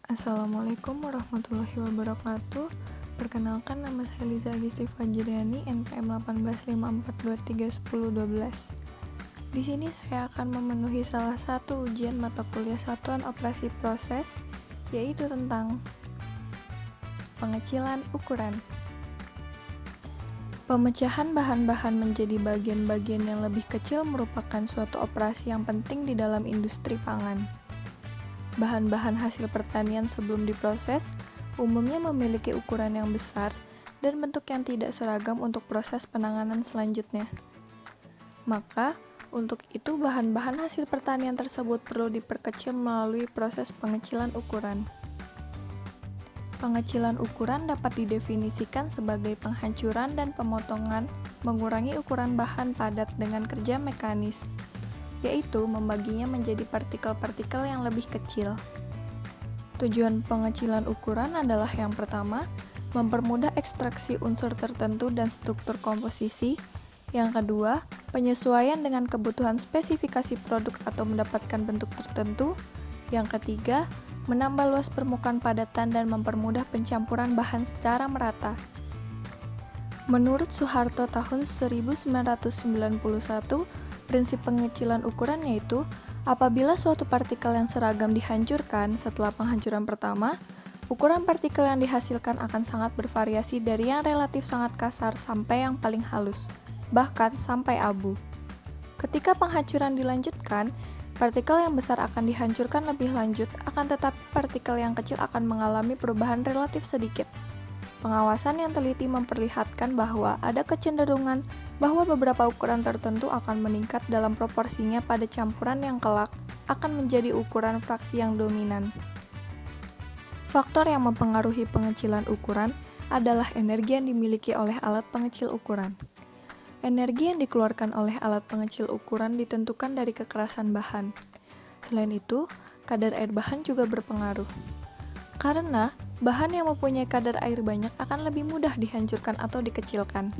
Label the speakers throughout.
Speaker 1: Assalamualaikum warahmatullahi wabarakatuh. Perkenalkan, nama saya Liza Agisti Fajriani, NPM 1854231012. Di sini saya akan memenuhi salah satu ujian mata kuliah satuan operasi proses, yaitu tentang pengecilan ukuran. Pemecahan bahan-bahan menjadi bagian-bagian yang lebih kecil merupakan suatu operasi yang penting di dalam industri pangan. Bahan-bahan hasil pertanian sebelum diproses umumnya memiliki ukuran yang besar dan bentuk yang tidak seragam untuk proses penanganan selanjutnya. Maka, untuk itu bahan-bahan hasil pertanian tersebut perlu diperkecil melalui proses pengecilan ukuran. Pengecilan ukuran dapat didefinisikan sebagai penghancuran dan pemotongan mengurangi ukuran bahan padat dengan kerja mekanis, yaitu membaginya menjadi partikel-partikel yang lebih kecil. Tujuan pengecilan ukuran adalah yang pertama, mempermudah ekstraksi unsur tertentu dan struktur komposisi. Yang kedua, penyesuaian dengan kebutuhan spesifikasi produk atau mendapatkan bentuk tertentu. Yang ketiga, menambah luas permukaan padatan dan mempermudah pencampuran bahan secara merata. Menurut Soeharto tahun 1991, prinsip pengecilan ukuran yaitu apabila suatu partikel yang seragam dihancurkan setelah penghancuran pertama, ukuran partikel yang dihasilkan akan sangat bervariasi dari yang relatif sangat kasar sampai yang paling halus, bahkan sampai abu. Ketika penghancuran dilanjutkan, partikel yang besar akan dihancurkan lebih lanjut, akan tetapi partikel yang kecil akan mengalami perubahan relatif sedikit. Pengawasan yang teliti memperlihatkan bahwa ada kecenderungan bahwa beberapa ukuran tertentu akan meningkat dalam proporsinya pada campuran yang kelak akan menjadi ukuran fraksi yang dominan. Faktor yang mempengaruhi pengecilan ukuran adalah energi yang dimiliki oleh alat pengecil ukuran. Energi yang dikeluarkan oleh alat pengecil ukuran ditentukan dari kekerasan bahan. Selain itu, kadar air bahan juga berpengaruh. Karena bahan yang mempunyai kadar air banyak akan lebih mudah dihancurkan atau dikecilkan.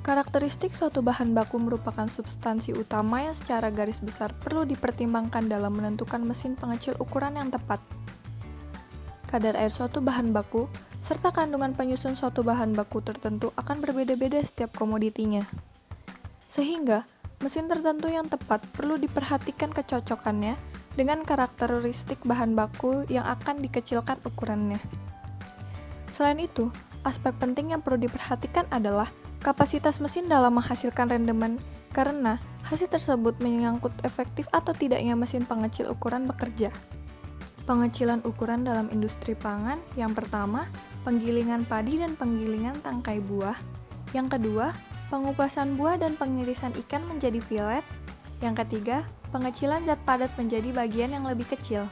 Speaker 1: Karakteristik suatu bahan baku merupakan substansi utama yang secara garis besar perlu dipertimbangkan dalam menentukan mesin pengecil ukuran yang tepat. Kadar air suatu bahan baku serta kandungan penyusun suatu bahan baku tertentu akan berbeda-beda setiap komoditinya. Sehingga, mesin tertentu yang tepat perlu diperhatikan kecocokannya dengan karakteristik bahan baku yang akan dikecilkan ukurannya. Selain itu, aspek penting yang perlu diperhatikan adalah kapasitas mesin dalam menghasilkan rendemen, karena hasil tersebut menyangkut efektif atau tidaknya mesin pengecil ukuran bekerja. Pengecilan ukuran dalam industri pangan, yang pertama, penggilingan padi dan penggilingan tangkai buah. Yang kedua, pengupasan buah dan pengirisan ikan menjadi filet. Yang ketiga, pengecilan zat padat menjadi bagian yang lebih kecil.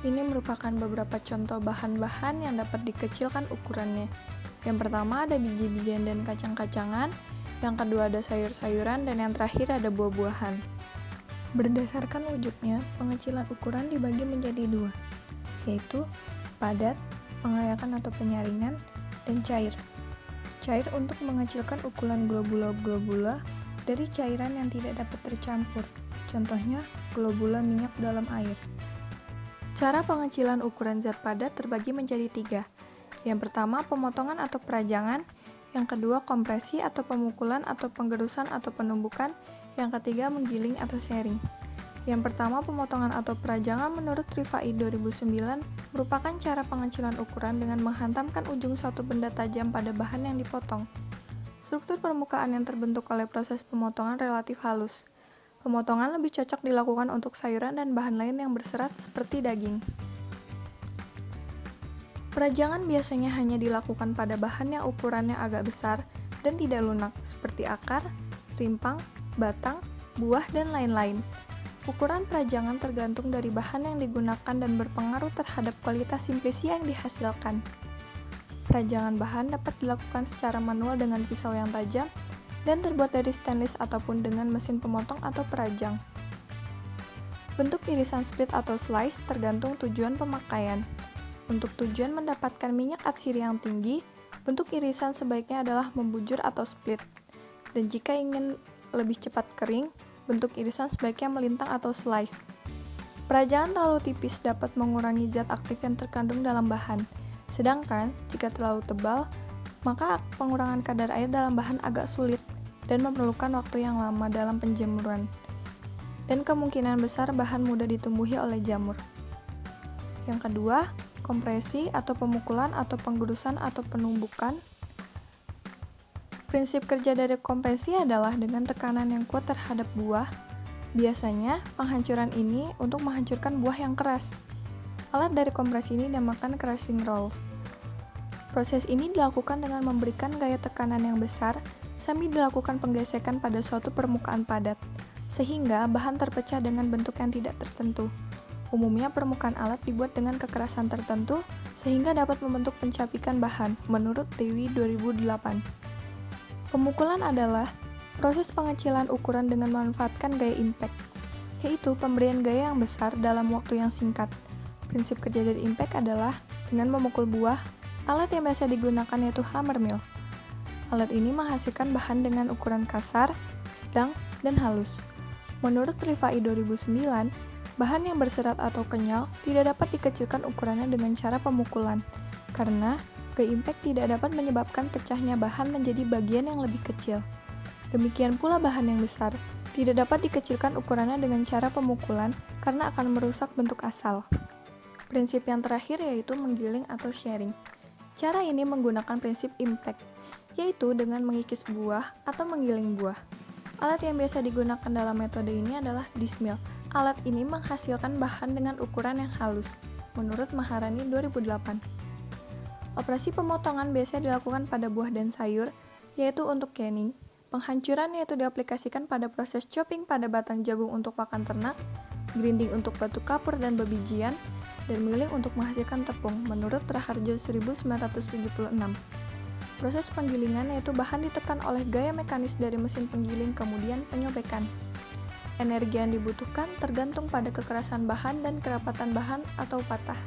Speaker 1: Ini merupakan beberapa contoh bahan-bahan yang dapat dikecilkan ukurannya. Yang pertama ada biji-bijian dan kacang-kacangan, yang kedua ada sayur-sayuran, dan yang terakhir ada buah-buahan. Berdasarkan wujudnya, pengecilan ukuran dibagi menjadi dua, yaitu padat, pengayakan atau penyaringan, dan cair. Cair untuk mengecilkan ukuran globula-globula dari cairan yang tidak dapat tercampur, contohnya globula minyak dalam air. Cara pengecilan ukuran zat padat terbagi menjadi tiga. Yang pertama, pemotongan atau perajangan. Yang kedua, kompresi atau pemukulan atau penggerusan atau penumbukan. Yang ketiga, menggiling atau sharing. Yang pertama, pemotongan atau perajangan menurut Rifai 2009 merupakan cara pengecilan ukuran dengan menghantamkan ujung suatu benda tajam pada bahan yang dipotong. Struktur permukaan yang terbentuk oleh proses pemotongan relatif halus. Pemotongan lebih cocok dilakukan untuk sayuran dan bahan lain yang berserat seperti daging. Perajangan biasanya hanya dilakukan pada bahan yang ukurannya agak besar dan tidak lunak, seperti akar, rimpang, batang, buah, dan lain-lain. Ukuran perajangan tergantung dari bahan yang digunakan dan berpengaruh terhadap kualitas simplisi yang dihasilkan. Perajangan bahan dapat dilakukan secara manual dengan pisau yang tajam dan terbuat dari stainless ataupun dengan mesin pemotong atau perajang. Bentuk irisan split atau slice tergantung tujuan pemakaian. Untuk tujuan mendapatkan minyak atsiri yang tinggi, bentuk irisan sebaiknya adalah membujur atau split. Dan jika ingin lebih cepat kering, bentuk irisan sebaiknya melintang atau slice. Perajangan terlalu tipis dapat mengurangi zat aktif yang terkandung dalam bahan. Sedangkan, jika terlalu tebal, maka pengurangan kadar air dalam bahan agak sulit dan memerlukan waktu yang lama dalam penjamuran. Dan kemungkinan besar bahan mudah ditumbuhi oleh jamur. Yang kedua, kompresi atau pemukulan atau penggerusan atau penumbukan. Prinsip kerja dari kompresi adalah dengan tekanan yang kuat terhadap buah. Biasanya, penghancuran ini untuk menghancurkan buah yang keras. Alat dari kompresi ini dinamakan crushing rolls. Proses ini dilakukan dengan memberikan gaya tekanan yang besar sambil dilakukan penggesekan pada suatu permukaan padat, sehingga bahan terpecah dengan bentuk yang tidak tertentu. Umumnya permukaan alat dibuat dengan kekerasan tertentu sehingga dapat membentuk pencapikan bahan, menurut Dewi 2008. Pemukulan adalah proses pengecilan ukuran dengan memanfaatkan gaya impact, yaitu pemberian gaya yang besar dalam waktu yang singkat. Prinsip kerja dari impact adalah dengan memukul buah. Alat yang biasa digunakan yaitu hammer mill. Alat ini menghasilkan bahan dengan ukuran kasar, sedang, dan halus. Menurut Rifai 2009, bahan yang berserat atau kenyal tidak dapat dikecilkan ukurannya dengan cara pemukulan, karena gaya impact tidak dapat menyebabkan pecahnya bahan menjadi bagian yang lebih kecil. Demikian pula bahan yang besar tidak dapat dikecilkan ukurannya dengan cara pemukulan karena akan merusak bentuk asal. Prinsip yang terakhir yaitu menggiling atau sharing. Cara ini menggunakan prinsip impact, yaitu dengan mengikis buah atau menggiling buah. Alat yang biasa digunakan dalam metode ini adalah disc mill. Alat ini menghasilkan bahan dengan ukuran yang halus, menurut Maharani 2008. Operasi pemotongan biasa dilakukan pada buah dan sayur, yaitu untuk canning. Penghancuran yaitu diaplikasikan pada proses chopping pada batang jagung untuk pakan ternak, grinding untuk batu kapur dan bebijian, dan milling untuk menghasilkan tepung, menurut Raharjo 1976. Proses penggilingan yaitu bahan ditekan oleh gaya mekanis dari mesin penggiling kemudian penyobekan. Energi yang dibutuhkan tergantung pada kekerasan bahan dan kerapatan bahan atau patah.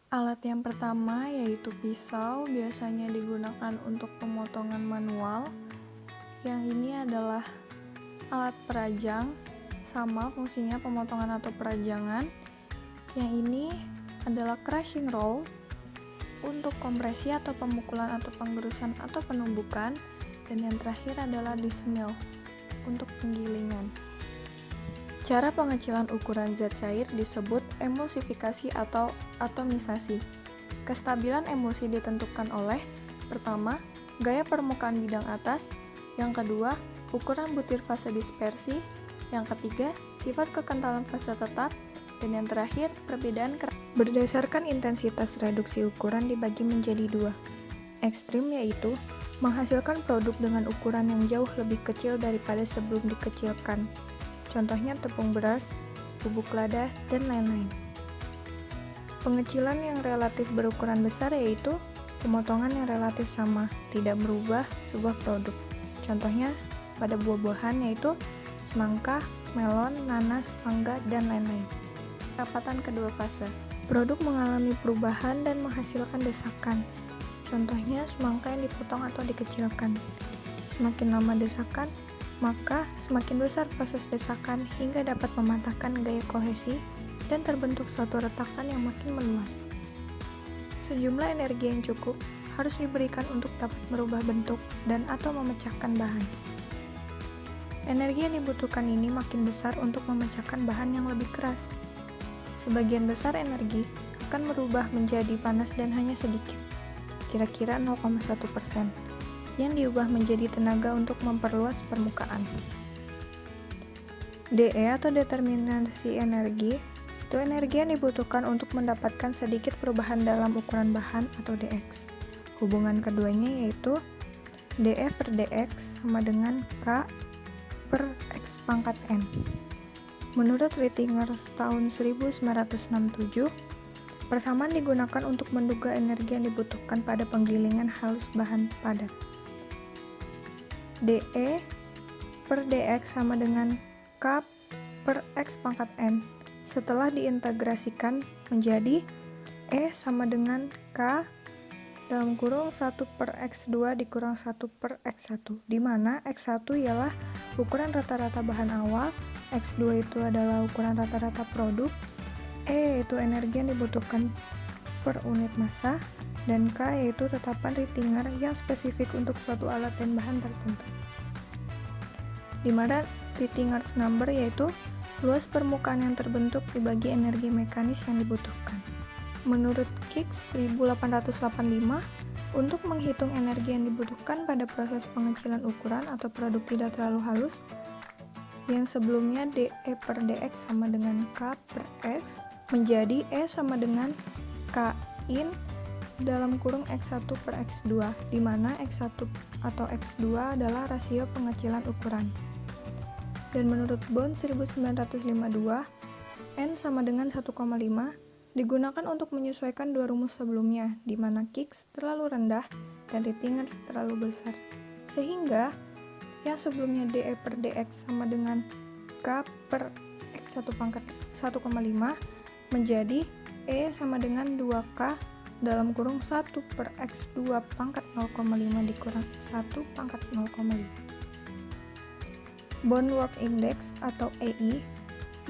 Speaker 1: Alat yang pertama yaitu pisau, biasanya digunakan untuk pemotongan manual. Yang ini adalah alat perajang, sama fungsinya pemotongan atau perajangan. Yang ini adalah crushing roll untuk kompresi atau pemukulan atau penggerusan atau penumbukan, dan yang terakhir adalah disc mill untuk penggilingan. Cara pengecilan ukuran zat cair disebut emulsifikasi atau atomisasi. Kestabilan emulsi ditentukan oleh: pertama, gaya permukaan bidang atas, yang kedua, ukuran butir fase dispersi, yang ketiga, sifat kekentalan fase tetap, dan yang terakhir, perbedaan keras. Berdasarkan intensitas reduksi ukuran dibagi menjadi dua. Ekstrim yaitu menghasilkan produk dengan ukuran yang jauh lebih kecil daripada sebelum dikecilkan. Contohnya tepung beras, bubuk lada, dan lain-lain. Pengecilan yang relatif berukuran besar yaitu pemotongan yang relatif sama, tidak merubah sebuah produk. Contohnya pada buah-buahan yaitu semangka, melon, nanas, mangga, dan lain-lain. Perapatan kedua fase. Produk mengalami perubahan dan menghasilkan desakan. Contohnya semangka yang dipotong atau dikecilkan. Semakin lama desakan, maka semakin besar proses desakan hingga dapat mematahkan gaya kohesi dan terbentuk suatu retakan yang makin meluas. Sejumlah energi yang cukup harus diberikan untuk dapat merubah bentuk dan atau memecahkan bahan. Energi yang dibutuhkan ini makin besar untuk memecahkan bahan yang lebih keras. Sebagian besar energi akan merubah menjadi panas dan hanya sedikit, kira-kira 0,1%, yang diubah menjadi tenaga untuk memperluas permukaan. DE atau determinasi energi itu energi yang dibutuhkan untuk mendapatkan sedikit perubahan dalam ukuran bahan atau dx. Hubungan keduanya yaitu dF per dx sama dengan K per X pangkat N. Menurut Rittinger tahun 1967, persamaan digunakan untuk menduga energi yang dibutuhkan pada penggilingan halus bahan padat. dE per dx sama dengan K per X pangkat N. Setelah diintegrasikan menjadi E sama dengan K dalam kurung 1 per X2 dikurang 1 per X1, di mana X1 ialah ukuran rata-rata bahan awal X2 itu adalah ukuran rata-rata produk, E yaitu energi yang dibutuhkan per unit massa, dan K yaitu tetapan Rittinger yang spesifik untuk suatu alat dan bahan tertentu. Di mana Rittinger's number yaitu luas permukaan yang terbentuk dibagi energi mekanis yang dibutuhkan. Menurut Kiks 1885, untuk menghitung energi yang dibutuhkan pada proses pengecilan ukuran atau produk tidak terlalu halus, yang sebelumnya dE per dx sama dengan K per X, menjadi E sama dengan K in dalam kurung X1 per X2, di mana X1 atau X2 adalah rasio pengecilan ukuran. Dan menurut Bond 1952, N sama dengan 1,5 digunakan untuk menyesuaikan dua rumus sebelumnya, di mana Kiks terlalu rendah dan Rittinger terlalu besar. Sehingga yang sebelumnya dE per dx sama dengan K per X1 pangkat 1,5 menjadi E sama dengan 2K dalam kurung 1 per X2 pangkat 0,5 dikurang X1 pangkat 0,5. Bond Work Index atau EI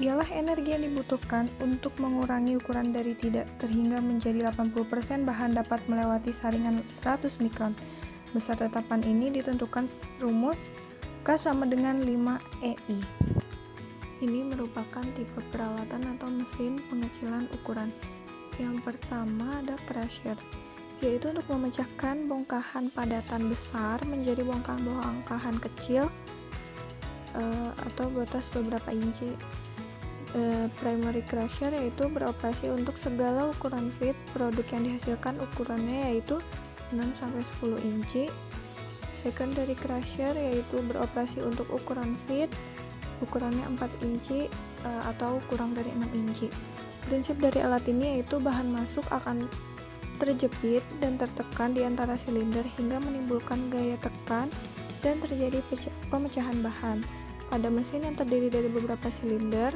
Speaker 1: ialah energi yang dibutuhkan untuk mengurangi ukuran dari tidak terhingga menjadi 80% bahan dapat melewati saringan 100 mikron. Besar tetapan ini ditentukan rumus K sama dengan 5 EI. Ini merupakan tipe peralatan atau mesin pengecilan ukuran. Yang pertama ada crusher, yaitu untuk memecahkan bongkahan padatan besar menjadi bongkahan-bongkahan kecil atau batas beberapa inci. Primary crusher yaitu beroperasi untuk segala ukuran feed produk yang dihasilkan, ukurannya yaitu 6-10 inci. Secondary crusher yaitu beroperasi untuk ukuran feed, ukurannya 4 inci atau kurang dari 6 inci. Prinsip dari alat ini yaitu bahan masuk akan terjepit dan tertekan di antara silinder hingga menimbulkan gaya tekan dan terjadi pemecahan bahan. Pada mesin yang terdiri dari beberapa silinder,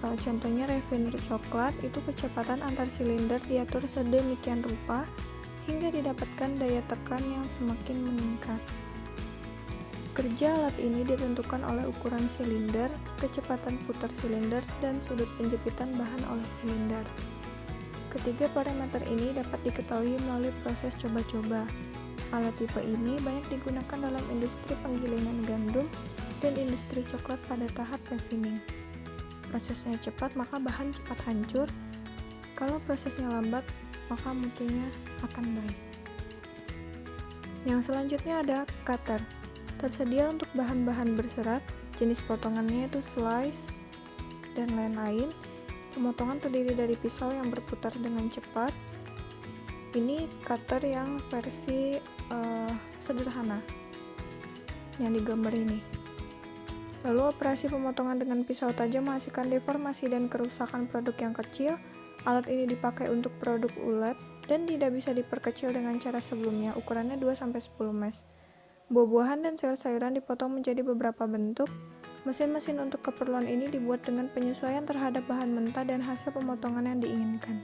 Speaker 1: contohnya refinery coklat, itu kecepatan antar silinder diatur sedemikian rupa hingga didapatkan daya tekan yang semakin meningkat. Kerja alat ini ditentukan oleh ukuran silinder, kecepatan putar silinder, dan sudut penjepitan bahan oleh silinder. Ketiga parameter ini dapat diketahui melalui proses coba-coba. Alat tipe ini banyak digunakan dalam industri penggilingan gandum dan industri coklat pada tahap refining. Prosesnya cepat, maka bahan cepat hancur. Kalau prosesnya lambat, maka mutunya akan baik. Yang selanjutnya ada cutter. Tersedia untuk bahan-bahan berserat, jenis potongannya itu slice dan lain-lain. Pemotongan terdiri dari pisau yang berputar dengan cepat. Ini cutter yang versi sederhana yang digambar ini. Lalu operasi pemotongan dengan pisau tajam menghasilkan deformasi dan kerusakan produk yang kecil. Alat ini dipakai untuk produk ulet dan tidak bisa diperkecil dengan cara sebelumnya, ukurannya 2-10 mes. Buah-buahan dan sayur-sayuran dipotong menjadi beberapa bentuk. Mesin-mesin untuk keperluan ini dibuat dengan penyesuaian terhadap bahan mentah dan hasil pemotongan yang diinginkan.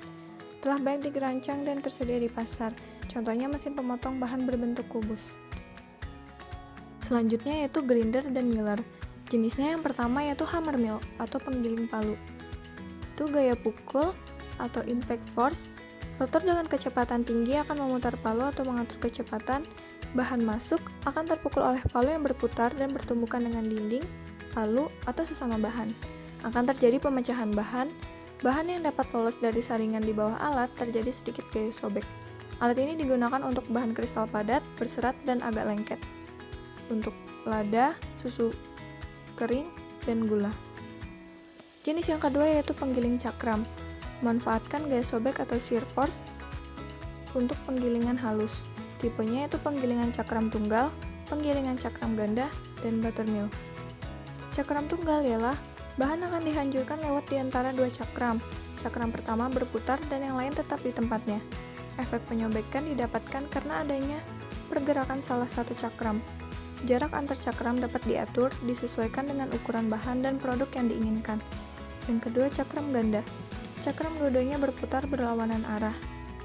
Speaker 1: Telah banyak dirancang dan tersedia di pasar, contohnya mesin pemotong bahan berbentuk kubus. Selanjutnya yaitu grinder dan miller. Jenisnya yang pertama yaitu hammer mill atau penggiling palu. Itu gaya pukul atau impact force. Rotor dengan kecepatan tinggi akan memutar palu atau mengatur kecepatan. Bahan masuk akan terpukul oleh palu yang berputar dan bertumbukan dengan dinding, palu, atau sesama bahan. Akan terjadi pemecahan bahan. Bahan yang dapat lolos dari saringan di bawah alat terjadi sedikit gaya sobek. Alat ini digunakan untuk bahan kristal padat, berserat, dan agak lengket. Untuk lada, susu kering, dan gula. Jenis yang kedua yaitu penggiling cakram. Manfaatkan gaya sobek atau shear force untuk penggilingan halus. Tipenya yaitu penggilingan cakram tunggal, penggilingan cakram ganda, dan buttermill. Cakram tunggal ialah bahan akan dihancurkan lewat di antara dua cakram. Cakram pertama berputar dan yang lain tetap di tempatnya. Efek penyobekan didapatkan karena adanya pergerakan salah satu cakram. Jarak antar cakram dapat diatur, disesuaikan dengan ukuran bahan dan produk yang diinginkan. Yang kedua, cakram ganda. Cakram dua-duanya berputar berlawanan arah.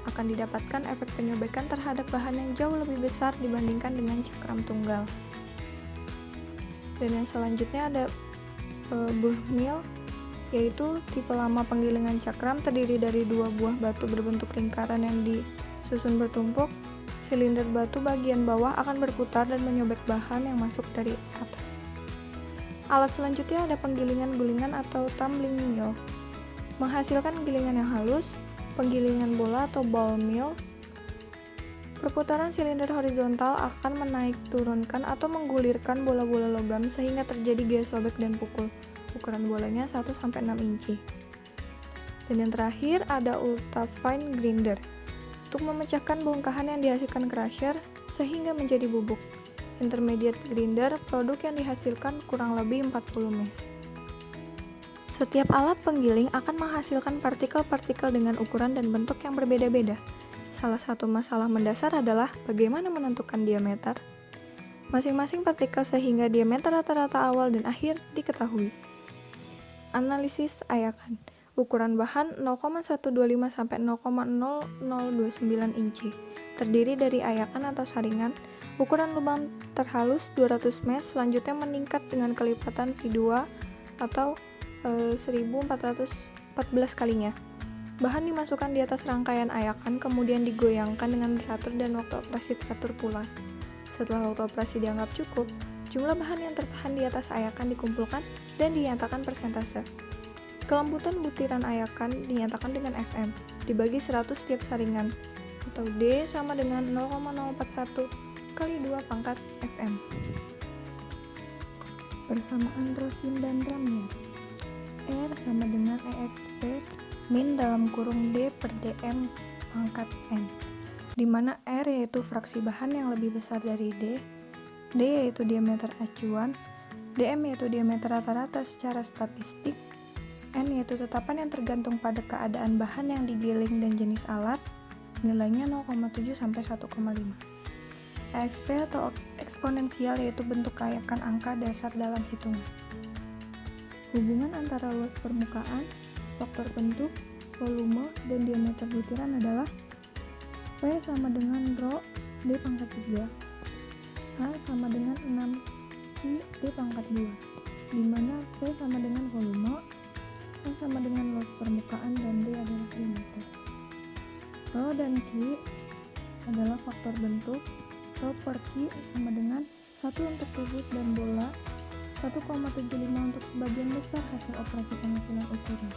Speaker 1: Akan didapatkan efek penyobekan terhadap bahan yang jauh lebih besar dibandingkan dengan cakram tunggal. Dan yang selanjutnya ada Burr mill, yaitu tipe lama penggilingan cakram terdiri dari 2 buah batu berbentuk lingkaran yang disusun bertumpuk. Silinder batu bagian bawah akan berputar dan menyobek bahan yang masuk dari atas. Alat selanjutnya ada penggilingan gulingan atau tumbling mill. Menghasilkan gilingan yang halus, penggilingan bola atau ball mill. Perputaran silinder horizontal akan menaik turunkan atau menggulirkan bola-bola logam sehingga terjadi gaya sobek dan pukul. Ukuran bolanya 1-6 inci. Dan yang terakhir ada ultra fine grinder untuk memecahkan bongkahan yang dihasilkan crusher sehingga menjadi bubuk. Intermediate grinder, produk yang dihasilkan kurang lebih 40 mesh. Setiap alat penggiling akan menghasilkan partikel-partikel dengan ukuran dan bentuk yang berbeda-beda. Salah satu masalah mendasar adalah bagaimana menentukan diameter masing-masing partikel sehingga diameter rata-rata awal dan akhir diketahui. Analisis ayakan. Ukuran bahan 0,125 sampai 0,0029 inci. Terdiri dari ayakan atau saringan. Ukuran lubang terhalus 200 mesh, selanjutnya meningkat dengan kelipatan V2 atau 1414 kalinya. Bahan dimasukkan di atas rangkaian ayakan, kemudian digoyangkan dengan teratur dan waktu operasi teratur pula. Setelah waktu operasi dianggap cukup, jumlah bahan yang tertahan di atas ayakan dikumpulkan dan dinyatakan persentase. Kelembutan butiran ayakan dinyatakan dengan Fm, dibagi 100 setiap saringan, atau D sama dengan 0,041 kali 2 pangkat Fm. Persamaan Rosin dan Ramil. R sama dengan EXP min dalam kurung D per dm pangkat n, di mana R yaitu fraksi bahan yang lebih besar dari D yaitu diameter acuan, dm yaitu diameter rata-rata secara statistik, n yaitu tetapan yang tergantung pada keadaan bahan yang digiling dan jenis alat, nilainya 0,7 sampai 1,5. EXP atau eksponensial yaitu bentuk kayakan angka dasar dalam hitungan. Hubungan antara luas permukaan, faktor bentuk, volume, dan diameter butiran adalah P sama dengan rho D pangkat 3, A sama dengan 6 Pi D pangkat 2, di mana P sama dengan volume, A sama dengan luas permukaan, dan D adalah diameter. Rho dan Q adalah faktor bentuk. Rho per Q sama dengan 1 untuk kubus dan bola, 1,75 untuk sebagian besar hasil operasi pengecilan ukuran.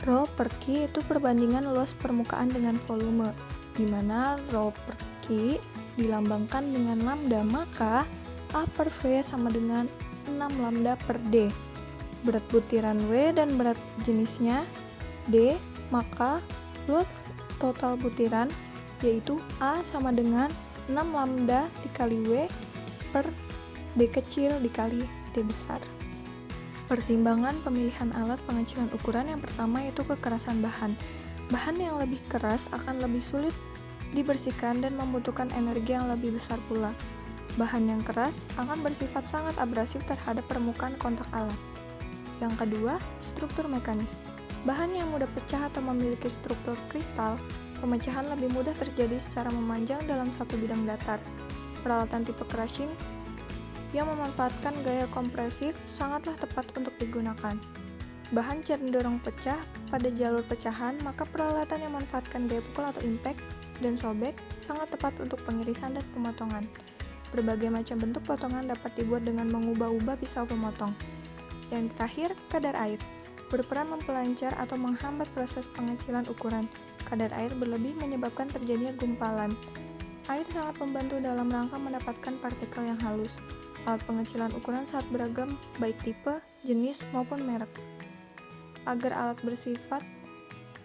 Speaker 1: Rho per Q itu perbandingan luas permukaan dengan volume, di mana Rho per Q dilambangkan dengan lambda, maka A per V sama dengan 6 lambda per D. Berat butiran W dan berat jenisnya D, maka luas total butiran yaitu A sama dengan 6 lambda dikali W per D kecil dikali D besar. Pertimbangan pemilihan alat pengecilan ukuran yang pertama yaitu kekerasan bahan. Bahan yang lebih keras akan lebih sulit dibersihkan dan membutuhkan energi yang lebih besar pula. Bahan yang keras akan bersifat sangat abrasif terhadap permukaan kontak alat. Yang kedua, struktur mekanis. Bahan yang mudah pecah atau memiliki struktur kristal, pemecahan lebih mudah terjadi secara memanjang dalam satu bidang datar. Peralatan tipe crushing yang memanfaatkan gaya kompresif sangatlah tepat untuk digunakan. Bahan cenderung pecah pada jalur pecahan, maka peralatan yang memanfaatkan gaya pukul atau impact dan sobek sangat tepat untuk pengirisan dan pemotongan. Berbagai macam bentuk potongan dapat dibuat dengan mengubah-ubah pisau pemotong. Yang terakhir, kadar air berperan mempelancar atau menghambat proses pengecilan ukuran. Kadar air berlebih menyebabkan terjadinya gumpalan. Air sangat membantu dalam rangka mendapatkan partikel yang halus. Alat pengecilan ukuran sangat beragam, baik tipe, jenis, maupun merek. Agar alat bersifat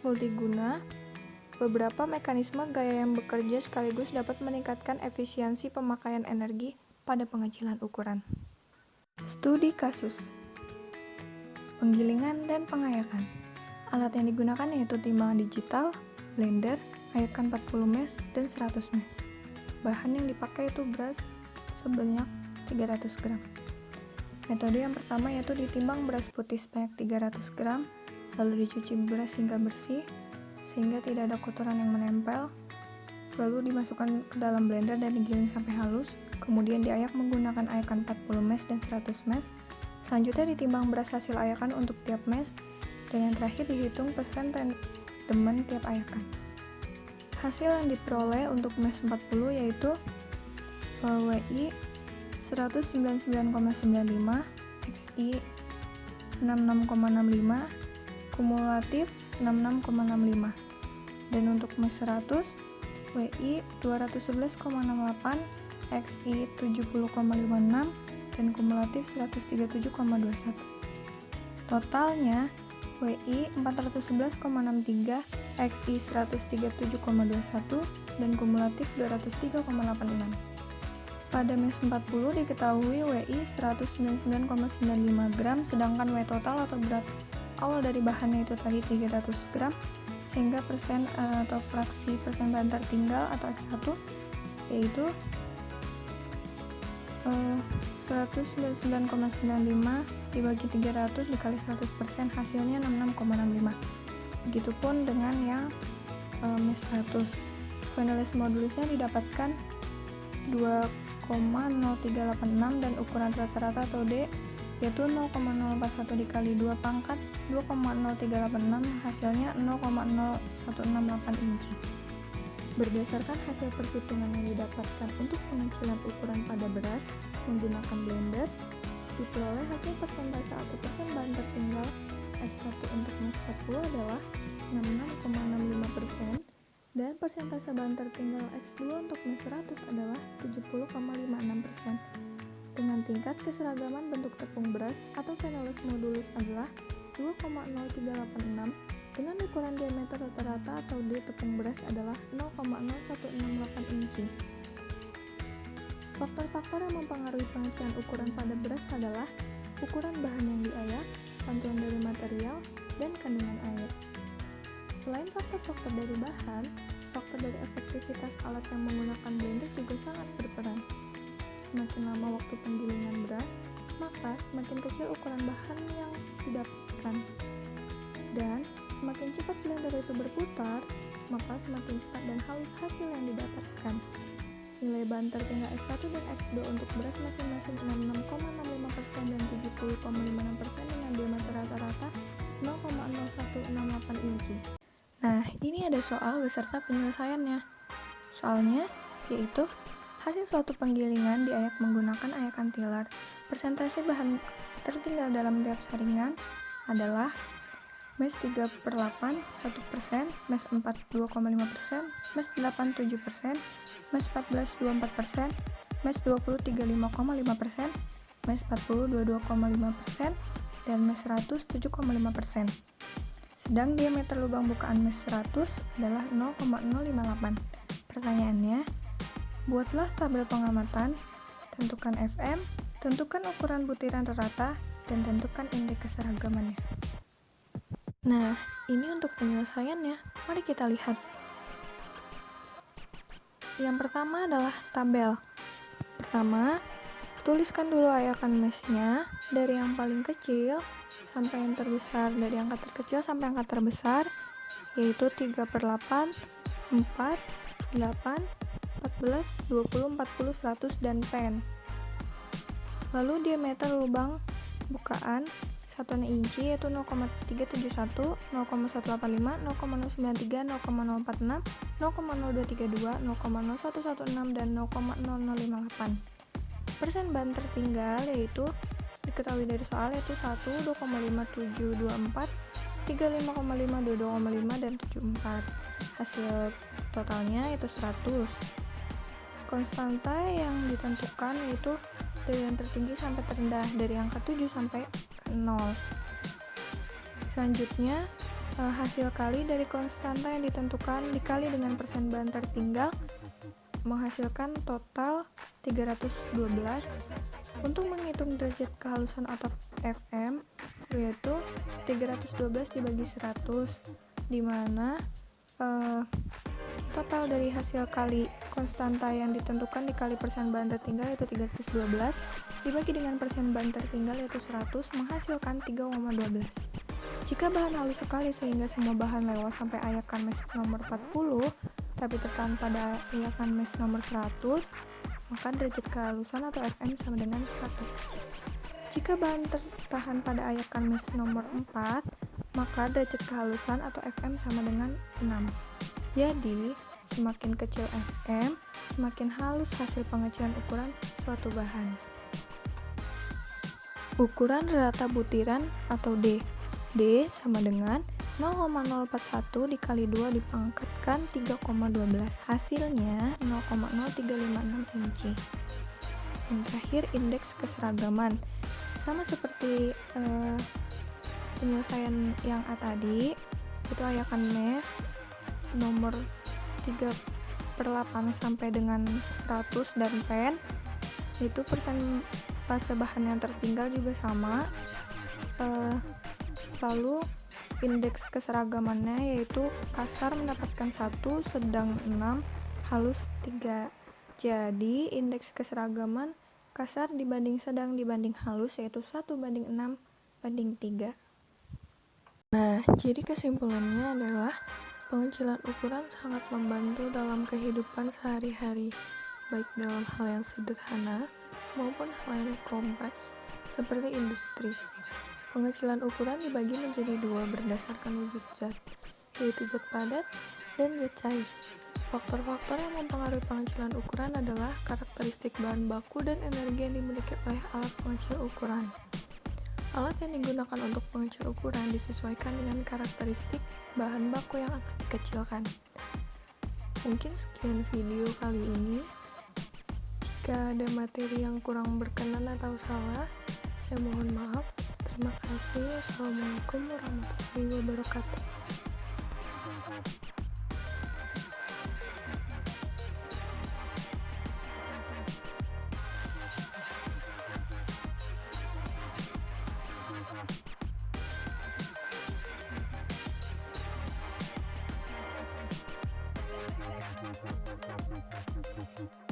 Speaker 1: multiguna, beberapa mekanisme gaya yang bekerja sekaligus dapat meningkatkan efisiensi pemakaian energi pada pengecilan ukuran. Studi kasus penggilingan dan pengayakan. Alat yang digunakan yaitu timbangan digital, blender, ayakan 40 mesh, dan 100 mesh. Bahan yang dipakai itu beras sebanyak 300 gram. Metode yang pertama yaitu ditimbang beras putih sebanyak 300 gram, lalu dicuci beras hingga bersih, sehingga tidak ada kotoran yang menempel, lalu dimasukkan ke dalam blender dan digiling sampai halus. kemudian diayak menggunakan ayakan 40 mes dan 100 mes. Selanjutnya ditimbang beras hasil ayakan untuk tiap mes, dan yang terakhir dihitung persen rendemen tiap ayakan. Hasil yang diperoleh untuk mes 40 yaitu WI 199,95, XI 66,65, kumulatif 66,65. Dan untuk mes 100, WI 211,68, XI 70,56, dan kumulatif 137,21. Totalnya WI 411,63, XI 137,21, dan kumulatif 203,86. Pada mes 40 diketahui WI 199,95 gram, sedangkan W total atau berat awal dari bahannya itu tadi 300 gram, sehingga persen atau fraksi persen bahan tertinggal atau X1 yaitu 199,95 dibagi 300 dikali 100%, hasilnya 66,65. Begitupun dengan yang mes 100. Finalis modulusnya didapatkan 2,0386 dan ukuran rata-rata atau D yaitu 0,041 dikali 2 pangkat 2,0386, hasilnya 0,0168 inci. Berdasarkan hasil perhitungan yang didapatkan untuk pengecilan ukuran pada beras menggunakan blender, diperoleh hasil persentase atau persen bahan tertinggal X1 untuk mes 40 adalah 66,65%, dan persentase bahan tertinggal X2 untuk mes 100 adalah 70,56%. Dengan tingkat keseragaman bentuk tepung beras atau finalis modulus adalah 2,0386, dengan ukuran diameter rata-rata atau D tepung beras adalah 0,0168 inci. Faktor-faktor yang mempengaruhi pengecilan ukuran pada beras adalah ukuran bahan yang diayak, pantulan dari material, dan kandungan air. Selain faktor-faktor dari bahan, faktor dari efektivitas alat yang menggunakan blender juga sangat berperan. Semakin lama waktu penggilingan beras, maka semakin kecil ukuran bahan yang didapatkan. Dan semakin cepat blender itu berputar, maka semakin cepat dan halus hasil yang didapatkan. Nilai bahan tertinggal X1 dan X2 untuk beras masing-masing 66,65% dan 70,56% dengan diameter rata-rata 0,0168 inci. Nah, ini ada soal beserta penyelesaiannya. Soalnya yaitu hasil suatu penggilingan diayak menggunakan ayakan tiller. Persentase bahan tertinggal dalam tiap saringan adalah mes 3/8 1%, mes 4 2,5%, mes 8 7%, mes 14 24%, mes 20 35,5%, mes 40 22,5%, dan mes 100 7,5%. Sedang diameter lubang bukaan mes 100 adalah 0,058. Pertanyaannya, buatlah tabel pengamatan, tentukan FM, tentukan ukuran butiran rata, dan tentukan indeks keseragamannya. Nah, ini untuk penyelesaiannya. Mari kita lihat. Yang pertama adalah tabel. Pertama, tuliskan dulu ayakan mesnya dari yang paling kecil sampai yang terbesar, dari angka terkecil sampai angka terbesar, yaitu 3/8, 4, 8, 14, 20, 40, 100, dan pen. Lalu diameter lubang bukaan satuan inci yaitu 0,371, 0,185, 0,093, 0,046, 0,0232, 0,0116, dan 0,0058. Persen bahan tertinggal yaitu diketahui dari soal yaitu 1, 2,5724, 35,5, 22,5, dan 74. Hasil totalnya yaitu 100. Konstanta yang ditentukan yaitu dari yang tertinggi sampai terendah, dari angka 7 sampai 0. Selanjutnya, hasil kali dari konstanta yang ditentukan dikali dengan persen bahan tertinggal menghasilkan total 312. Untuk menghitung derajat kehalusan atau FM yaitu 312 dibagi 100, di mana total dari hasil kali konstanta yang ditentukan dikali persen bahan tertinggal yaitu 312 dibagi dengan persen bahan tertinggal yaitu 100 menghasilkan 3,12. Jika bahan halus sekali sehingga semua bahan lewat sampai ayakan mes nomor 40 tapi tertahan pada ayakan mes nomor 100, maka derajat kehalusan atau FM sama dengan 1. Jika bahan tertahan pada ayakan mes nomor 4, maka derajat kehalusan atau FM sama dengan 6. Jadi, semakin kecil FM, semakin halus hasil pengecilan ukuran suatu bahan. Ukuran rata butiran atau D. D sama dengan 0,041 dikali 2 dipangkatkan 3,12. Hasilnya 0,0356 inci. Yang terakhir, indeks keseragaman. Sama seperti penyelesaian yang A tadi, itu ayakan mes nomor 3/8 sampai dengan 100 dan pen, itu persentase bahan yang tertinggal juga sama. Lalu indeks keseragamannya yaitu kasar mendapatkan 1, sedang 6, halus 3. Jadi indeks keseragaman kasar dibanding sedang dibanding halus yaitu 1:6:3. Nah, jadi kesimpulannya adalah pengecilan ukuran sangat membantu dalam kehidupan sehari-hari, baik dalam hal yang sederhana maupun hal yang kompleks seperti industri. Pengecilan ukuran dibagi menjadi 2 berdasarkan wujud zat, yaitu zat padat dan zat cair. Faktor-faktor yang mempengaruhi pengecilan ukuran adalah karakteristik bahan baku dan energi yang dimiliki oleh alat pengecil ukuran. Alat yang digunakan untuk pengecil ukuran disesuaikan dengan karakteristik bahan baku yang akan dikecilkan. Mungkin sekian video kali ini. Jika ada materi yang kurang berkenan atau salah, saya mohon maaf. Terima kasih. Assalamualaikum warahmatullahi wabarakatuh.
Speaker 2: Thank you.